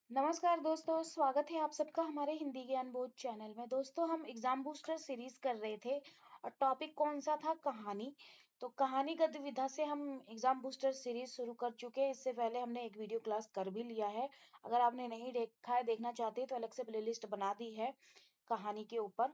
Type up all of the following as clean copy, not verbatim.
नमस्कार दोस्तों, स्वागत है आप सबका हमारे हिंदी ज्ञान बोध चैनल में। दोस्तों, हम एग्जाम बूस्टर सीरीज कर रहे थे और टॉपिक कौन सा था? कहानी। तो कहानीगत विधा से हम एग्जाम बूस्टर सीरीज शुरू कर चुके हैं। इससे पहले हमने एक वीडियो क्लास कर भी लिया है। अगर आपने नहीं देखा है, देखना चाहते हैं तो अलग से प्लेलिस्ट बना दी है कहानी के ऊपर,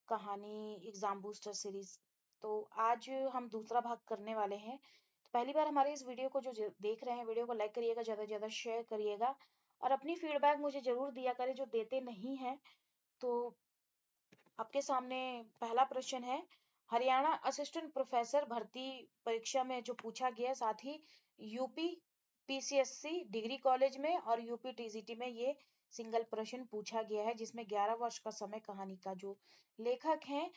कहानी एग्जाम बूस्टर सीरीज। तो आज हम दूसरा भाग करने वाले हैं। तो पहली बार हमारे इस वीडियो को जो देख रहे हैं, वीडियो को लाइक करिएगा, ज्यादा से ज्यादा शेयर करिएगा और अपनी फीडबैक मुझे जरूर दिया करें जो देते नहीं हैं। तो आपके सामने पहला प्रश्न है, हरियाणा असिस्टेंट प्रोफेसर भर्ती परीक्षा में जो पूछा गया, साथ ही यूपी पीसीएससी डिग्री कॉलेज में और यूपी टीजीटी में ये सिंगल प्रश्न पूछा गया है, जिसमें 11 वर्ष का समय। कहानी का जो लेखक हैं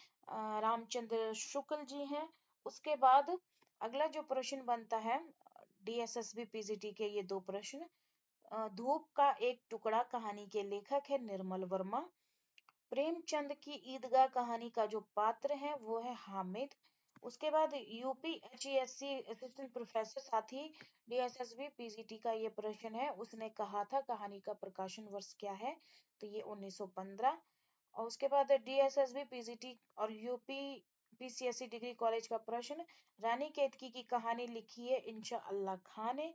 रामचंद्र शुक्ल जी हैं। उसके बाद अगला जो प्रश्न बनता है, डीएसएसबी पीजीटी के ये दो प्रश्न। धूप का एक टुकड़ा कहानी के लेखक है निर्मल वर्मा। प्रेमचंद की ईदगाह कहानी का जो पात्र है वो है हामिद। उसके बाद यूपी एचईएससी असिस्टेंट प्रोफेसर, साथ ही डीएसएसबी पीजीटी का ये प्रश्न है। उसने कहा था कहानी का प्रकाशन वर्ष क्या है? तो ये 1915। और उसके बाद डीएसएसबी पीजीटी और यूपी पीसीएससी डिग्री कॉलेज का प्रश्न, रानी केतकी की कहानी लिखी है इंशा अल्लाह खान ने।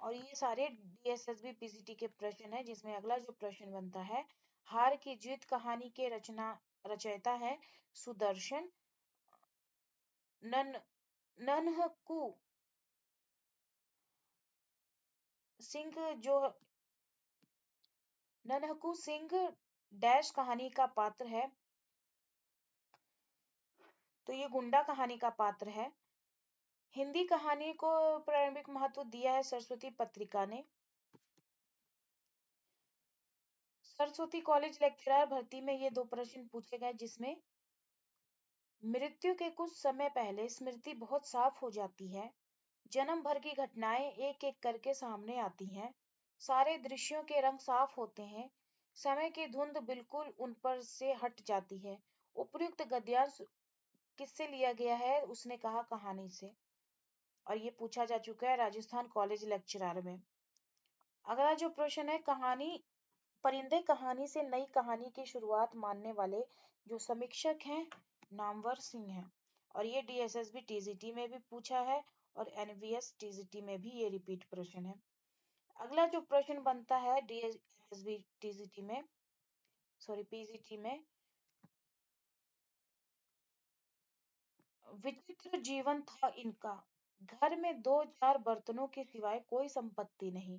और ये सारे डीएसएसबी पीसीटी के प्रश्न है, जिसमें अगला जो प्रश्न बनता है, हार की जीत कहानी के रचयिता है सुदर्शन नन नन्हकू सिंह। जो नन्हकू सिंह डैश कहानी का पात्र है, तो ये गुंडा कहानी का पात्र है। हिंदी कहानी को प्रारंभिक महत्व दिया है सरस्वती पत्रिका ने। सरस्वती कॉलेज लेक्चरर भर्ती में ये दो प्रश्न पूछे गए, जिसमें मृत्यु के कुछ समय पहले स्मृति बहुत साफ हो जाती है। जन्म भर की घटनाएं एक एक करके सामने आती हैं। सारे दृश्यों के रंग साफ होते हैं। समय की धुंध बिल्कुल उन पर से हट जाती है। उपयुक्त गद्यांश किससे लिया गया है? उसने कहा कहानी से। और ये पूछा जा चुका है राजस्थान कॉलेज लेक्चरर में। अगला जो प्रश्न है, कहानी परिंदे कहानी से नई कहानी की शुरुआत मानने वाले जो समीक्षक हैं नामवर सिंह हैं। और ये डीएसएसबी टीजीटी में भी पूछा है और एनवीएस टीजीटी में भी ये रिपीट प्रश्न है। अगला जो प्रश्न बनता है डीएसएसबी टीजीटी में, सॉरी पीजीटी में, विचित्र जीवन था इनका। घर में दो चार बर्तनों के सिवाय कोई संपत्ति नहीं।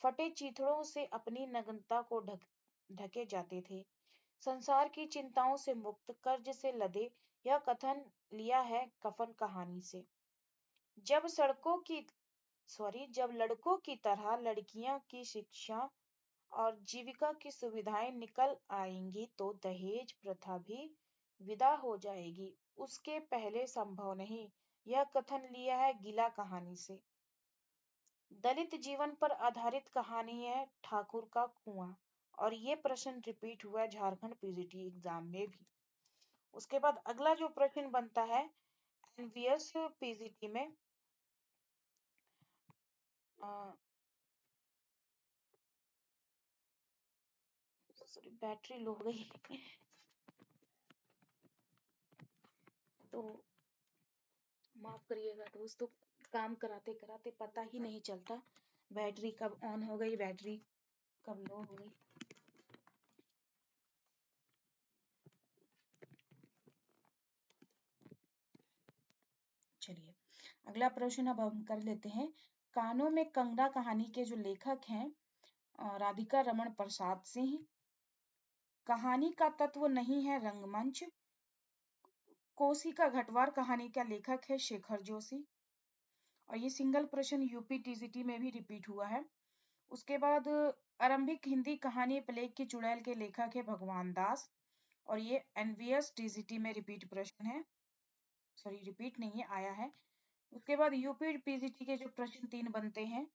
फटे चीथड़ों से अपनी नग्नता को ढके जाते थे। संसार की चिंताओं से मुक्त, कर्ज से लदे, यह कथन लिया है कफन कहानी से। जब सड़कों की जब लड़कों की तरह लड़कियां की शिक्षा और जीविका की सुविधाएं निकल आएंगी तो दहेज प्रथा भी विदा हो जाएगी। उसके पहले संभव नहीं। यह कथन लिया है गीला कहानी से। दलित जीवन पर आधारित कहानी है ठाकुर का कुआं। और ये प्रश्न रिपीट हुआ है झारखंड पीजीटी एग्जाम में भी। उसके बाद अगला जो प्रश्न बनता है एनवीएस पीजीटी में, सॉरी बैटरी लो हो गई तो माफ करिएगा दोस्तों। काम कराते कराते पता ही नहीं चलता बैटरी कब ऑन हो गई, बैटरी कब लो हो गई। चलिए अगला प्रश्न अब हम कर लेते हैं। कानों में कंगना कहानी के जो लेखक हैं राधिका रमन प्रसाद सिंह। कहानी का तत्व नहीं है रंगमंच। कोसी का घटवार कहानी का लेखक है शेखर जोशी। और ये सिंगल प्रश्न यूपी टीजीटी में भी रिपीट हुआ है। उसके बाद आरंभिक हिंदी कहानी प्लेग की चुड़ैल के लेखक है भगवान दास। और ये एनवीएस टीजीटी में रिपीट प्रश्न है, सॉरी रिपीट नहीं है, आया है। उसके बाद यूपी पीजीटी के जो प्रश्न तीन बनते हैं,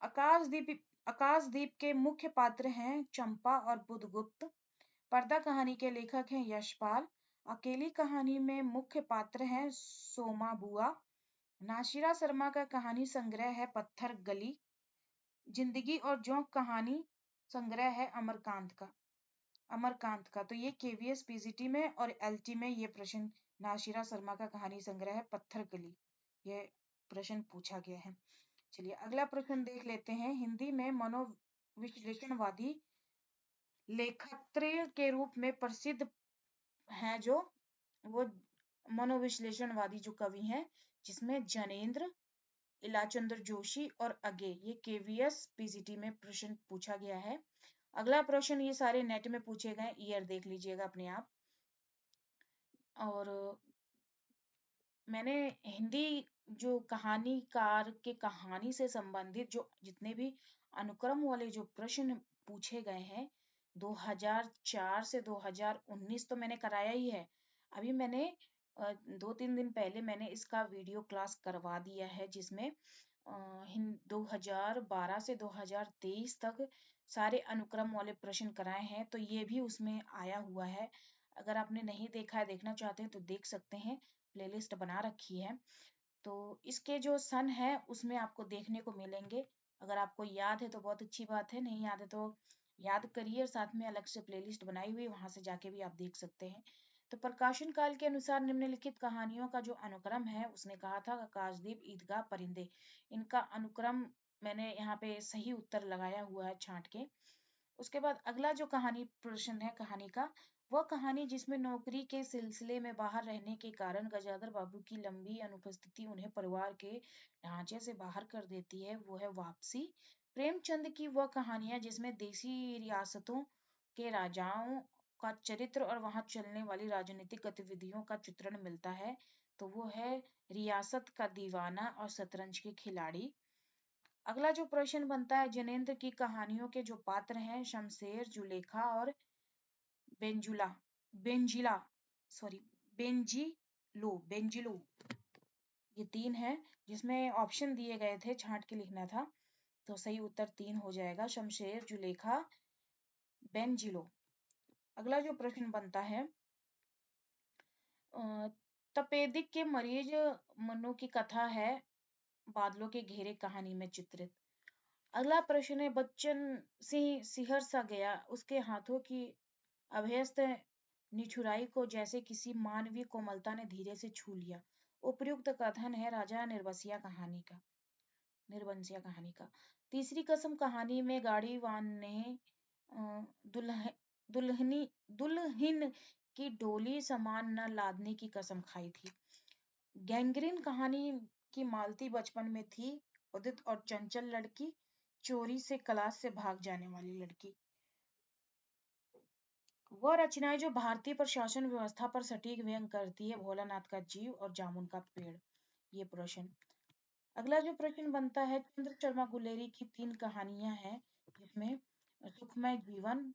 आकाशदीप आकाशदीप के मुख्य पात्र हैं चंपा और बुधगुप्त। पर्दा कहानी के लेखक हैं यशपाल। अकेली कहानी में मुख्य पात्र हैं सोमा बुआ। नाशिरा शर्मा का कहानी संग्रह है पत्थर गली। जिंदगी और जोंक कहानी संग्रह है अमरकांत का। तो ये केवीएस पीजीटी में और एलटी में ये प्रश्न नाशिरा शर्मा का कहानी संग्रह है पत्थर गली, ये प्रश्न पूछा गया है। चलिए अगला प्रश्न देख लेते हैं। हिंदी में मनोविश्लेषणवादी लेखक के रूप में प्रसिद्ध है जो वो मनोविश्लेषणवादी जो कवि हैं, जिसमें जनेंद्र, इलाचंद्र जोशी और अगे, ये केवीएस पीजीटी में प्रश्न पूछा गया है। अगला प्रश्न, ये सारे नेट में पूछे गए, ईयर देख लीजिएगा अपने आप। और मैंने हिंदी जो कहानीकार के कहानी से संबंधित जो जितने भी अनुक्रम वाले जो प्रश्न पूछे गए हैं 2004 से 2019 तो मैंने कराया ही है। अभी मैंने 2-3 दिन पहले मैंने इसका वीडियो क्लास करवा दिया है, जिसमें 2012 से 2023 तक सारे अनुक्रम वाले प्रश्न कराए हैं। तो ये भी उसमें आया हुआ है। अगर आपने नहीं देखा है, देखना चाहते हैं तो देख सकते हैं, प्लेलिस्ट बना रखी है। तो इसके जो सन है उसमें आपको देखने को मिलेंगे। अगर आपको याद है तो बहुत अच्छी बात है, नहीं याद है तो याद करिए। साथ में अलग से प्लेलिस्ट बनाई हुई, वहां से जाके भी आप देख सकते हैं। तो प्रकाशन काल के अनुसार निम्नलिखित कहानियों का जो अनुक्रम है, उसने कहा था आकाशदीप, ईदगाह, परिंदे, इनका अनुक्रम मैंने यहाँ पे सही उत्तर लगाया हुआ है छांट के। उसके बाद अगला जो कहानी प्रश्न है कहानी का, वह कहानी जिसमें नौकरी के सिलसिले में बाहर रहने के कारण गजाधर बाबू की लंबी अनुपस्थिति उन्हें परिवार के ढांचे से बाहर कर देती है, वो है वापसी। प्रेमचंद की वह कहानियां जिसमें देसी रियासतों के राजाओं का चरित्र और वहां चलने वाली राजनीतिक गतिविधियों का चित्रण मिलता है, तो वो है रियासत का दीवाना और शतरंज के खिलाड़ी। अगला जो प्रश्न बनता है, जनेंद्र की कहानियों के जो पात्र हैं शमशेर, जुलेखा और बेंजुला बेंजिला सॉरी बेंजिलो, ये 3 हैं, जिसमें ऑप्शन दिए गए थे, छांट के लिखना था। तो सही उत्तर 3 हो जाएगा, शमशेर, जुलेखा, बेंजिलो। अगला जो प्रश्न बनता है, तपेदिक के मरीज मनु की कथा है बादलों के घेरे कहानी में चित्रित। अगला प्रश्न है, बच्चन सिंह सिहर सा गया, उसके हाथों की अभ्यस्त निठुराई को जैसे किसी मानवीय कोमलता ने धीरे से छू लिया। उपयुक्त कथन है राजा निर्बंसिया कहानी का। तीसरी कसम कहानी में गाड़ीवान ने दुल्ह दुल्हनी दुल्हन की डोली सामान न लादने की कसम खाई थी। गैंग्रीन कहानी की मालती बचपन में थी उदित और चंचल लड़की, चोरी से क्लास से भाग जाने वाली लड़की। वह रचनाएं जो भारतीय प्रशासन व्यवस्था पर सटीक व्यंग करती है, भोलानाथ का जीव और जामुन का पेड़, ये प्रश्न। अगला जो प्रश्न बनता है, चंद्र शर्मा गुलेरी की 3 कहानियां हैं, जिसमें सुखमय जीवन,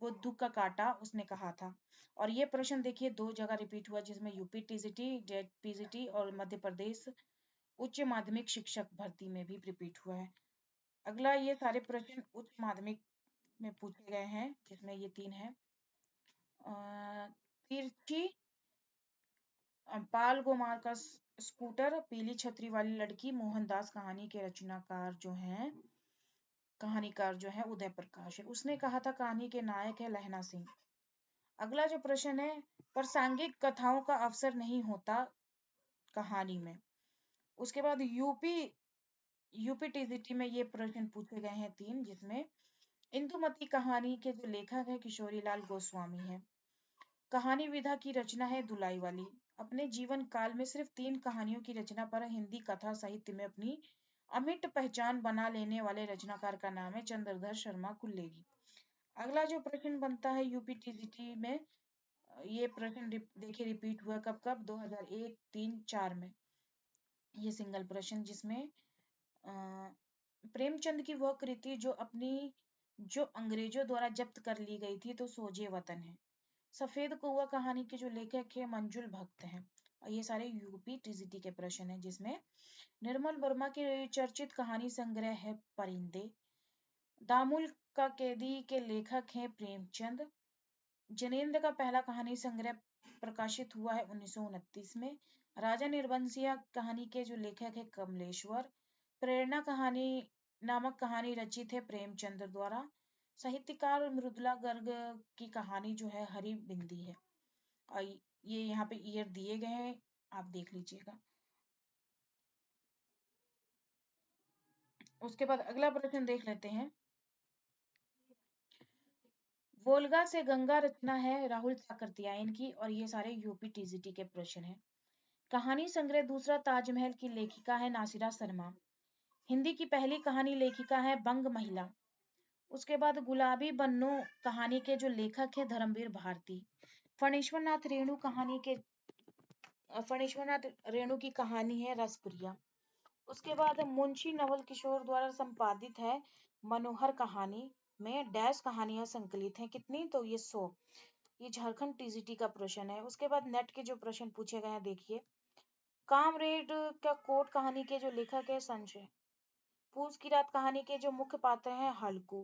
बुद्धू का कांटा उसने कहा था। और ये प्रश्न देखिए 2 जगह रिपीट हुआ, जिसमें यूपी टीजीटी, जेट पीजीटी और मध्य प्रदेश उच्च माध्यमिक शिक्षक भर्ती में भी रिपीट हुआ है। अगला, ये सारे प्रश्न उच्च माध्यमिक में पूछे गए हैं, जिसमें ये 3 है। तिरछी पाल गुमार का स्कूटर, पीली छतरी वाली लड़की, मोहनदास कहानी के कहानीकार जो है उदय प्रकाश है, उसने कहा था कहानी के नायक है लहना सिंह। अगला जो प्रश्न है, प्रासंगिक कथाओं का अवसर नहीं होता कहानी में। उसके बाद यूपी टीजीटी में ये प्रश्न पूछे गए हैं 3, जिसमें इंदुमती कहानी के जो लेखक है किशोरी लाल गोस्वामी है। कहानी विधा की रचना है दुलाई वाली। अपने जीवन काल में सिर्फ 3 कहानियों की रचना पर हिंदी कथा साहित्य में अपनी अमिट पहचान बना लेने वाले रचनाकार का नाम है चंद्रधर शर्मा कुल्लेगी। अगला जो प्रश्न बनता है यूपी टीजीटी में, ये प्रश्न देखिए रिपीट हुआ कब कब, 2001, 3, 4 में। ये सिंगल प्रश्न, जिसमें प्रेमचंद की वह कृति जो अंग्रेजों द्वारा जब्त कर ली गई थी, तो सोजे वतन है। सफेद कौवा कहानी के जो लेखक है मंजुल भक्त हैं। और ये सारे यूपी टीजीटी के प्रश्न हैं, जिसमें निर्मल वर्मा के चर्चित कहानी संग्रह है परिंदे। दामुल का कैदी के लेखक हैं प्रेमचंद। जनेंद्र का पहला कहानी संग्रह प्रकाशित हुआ है 1929 में। राजा निर्बंसिया कहानी के जो लेखक है कमलेश्वर। प्रेरणा कहानी नामक कहानी रचित है प्रेमचंद्र द्वारा। साहित्यकार मृदुला गर्ग की कहानी जो है हरी बिंदी है। और ये यहाँ पे ईयर दिए गए हैं, आप देख लीजिएगा। उसके बाद अगला प्रश्न देख लेते हैं। वोल्गा से गंगा रचना है राहुल साकरतियायन की, और ये सारे यूपी टीजीटी के प्रश्न हैं। कहानी संग्रह दूसरा ताजमहल की लेखिका है नासिरा शर्मा। हिंदी की पहली कहानी लेखिका है बंग महिला। उसके बाद गुलाबी बन्नू कहानी के जो लेखक है धर्मवीर भारती। फणीश्वरनाथ रेणु कहानी के फणीश्वरनाथ रेणु की कहानी है रसप्रिया। उसके बाद मुंशी नवल किशोर द्वारा संपादित है मनोहर कहानी में डैश कहानियां संकलित हैं। कितनी? तो ये 100। ये झारखंड टीजीटी का प्रश्न है। उसके बाद नेट के जो प्रश्न पूछे गए हैं देखिए। कामरेड का कोट कहानी के जो लेखक है संजय। पूस की रात कहानी के जो मुख्य पात्र हैं हल्कू।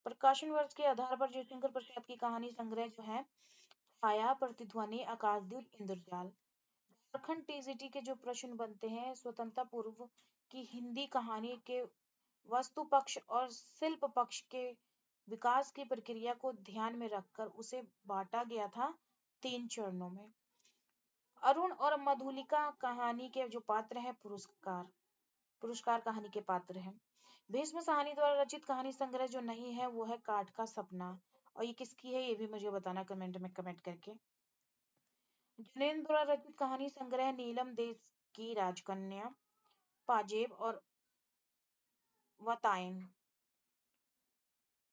प्रकाशन वर्ष के आधार पर जयशंकर प्रसाद की कहानी संग्रह जो है छाया, प्रतिध्वनि, आकाशदीप, इंद्रजाल। झारखंड टीजीटी के जो प्रश्न बनते हैं स्वतंत्रता पूर्व की हिंदी कहानी के वस्तु पक्ष और शिल्प पक्ष के विकास की प्रक्रिया को ध्यान में रखकर उसे बांटा गया था 3 चरणों में। अरुण और मधुलिका कहानी के जो पात्र हैं पुरस्कार पुरस्कार कहानी के पात्र हैं। भीष्म साहनी द्वारा रचित कहानी संग्रह जो नहीं है वो है काठ का सपना। और ये किसकी है ये भी मुझे बताना कमेंट में कमेंट करके। जैनेन्द्र द्वारा रचित कहानी संग्रह नीलम देश की राजकन्या, पाजेब और वतायन।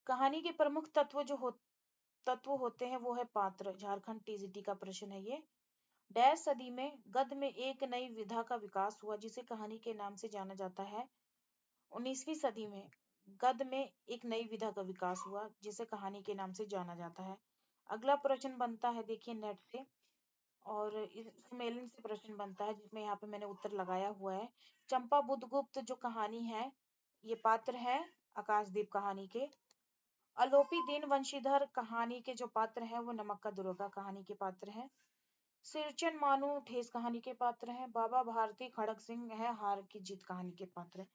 कहानी के प्रमुख तत्व होते हैं वो है पात्र। झारखंड टीजीटी का प्रश्न है ये। डैश सदी में गद्य में एक नई विधा का विकास हुआ जिसे कहानी के नाम से जाना जाता है। 19वीं सदी में गद्य में एक नई विधा का विकास हुआ जिसे कहानी के नाम से जाना जाता है। अगला प्रश्न बनता है देखिए नेट से, और इस सम्मेलन से प्रश्न बनता है जिसमें यहाँ पे मैंने उत्तर लगाया हुआ है। चंपा बुद्धगुप्त जो कहानी है ये पात्र है आकाशदीप कहानी के। अलोपी दीन वंशीधर कहानी के जो पात्र हैं वो नमक का दुर्गा कहानी के पात्र हैं। सिरचन मानू ठेस कहानी के पात्र हैं। बाबा भारती खड़क सिंह है हार की जीत कहानी के पात्र।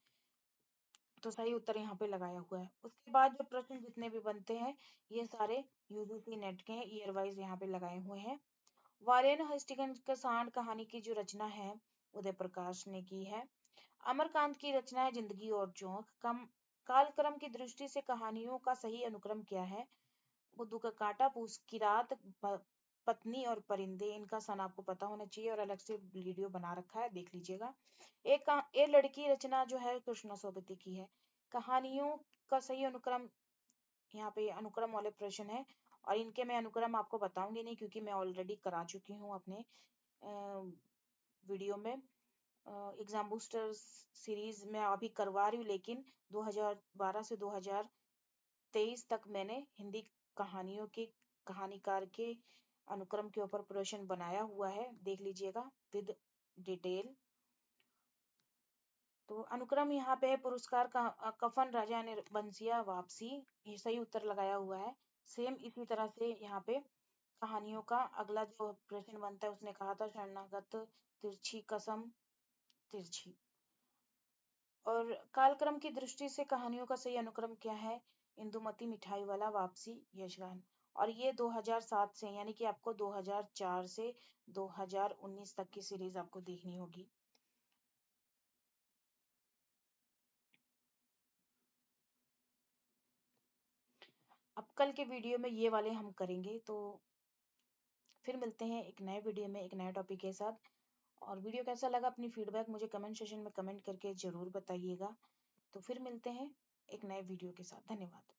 तो सही उत्तर यहाँ पे लगाया हुआ है। उसके बाद जो प्रश्न जितने भी बनते हैं ये सारे यूजीसी नेट के हैं, ईयर वाइज यहाँ पे लगाए हुए हैं। वारेन हस्टिंगस का सांड कहानी की जो रचना है उदय प्रकाश ने की है। अमरकांत की रचना है जिंदगी और जोंक। कम कालक्रम की दृष्टि से कहानियों का सही अनुक्रम क्या है? बुद्धू का कांटा, पूस की रात, पत्नी और परिंदे। इनका सन आपको पता होना चाहिए और अलग से वीडियो बना रखा है, देख लीजिएगा। एक लड़की रचना जो है कृष्णा सोबती की है। कहानियों का सही अनुक्रम, यहाँ पे अनुक्रम वाले प्रश्न है और इनके मैं अनुक्रम आपको बताऊंगी नहीं क्योंकि मैं ऑलरेडी करा चुकी हूँ अपने वीडियो में। एग्जाम बूस्टर सीरीज में अभी करवा रही हूँ, लेकिन 2012 से 2023 तक मैंने हिंदी कहानियों के कहानीकार के अनुक्रम के ऊपर प्रश्न बनाया हुआ है, देख लीजिएगा विद डिटेल। तो अनुक्रम यहाँ पे है पुरस्कार का कफन, राजा बंसिया, वापसी। ये सही उत्तर लगाया हुआ है। सेम इसी तरह से यहाँ पे कहानियों का अगला जो प्रश्न बनता है उसने कहा था शरणागत, तिरछी कसम, तिरछी। और कालक्रम की दृष्टि से कहानियों का सही अनुक्रम क्या है? इंदुमती, मिठाई वाला, वापसी, यशगान। और ये 2007 से यानी कि आपको 2004 से 2019 तक की सीरीज आपको देखनी होगी। अब कल के वीडियो में ये वाले हम करेंगे, तो फिर मिलते हैं एक नए वीडियो में एक नए टॉपिक के साथ। और वीडियो कैसा लगा अपनी फीडबैक मुझे कमेंट सेशन में कमेंट करके जरूर बताइएगा। तो फिर मिलते हैं एक नए वीडियो के साथ। धन्यवाद।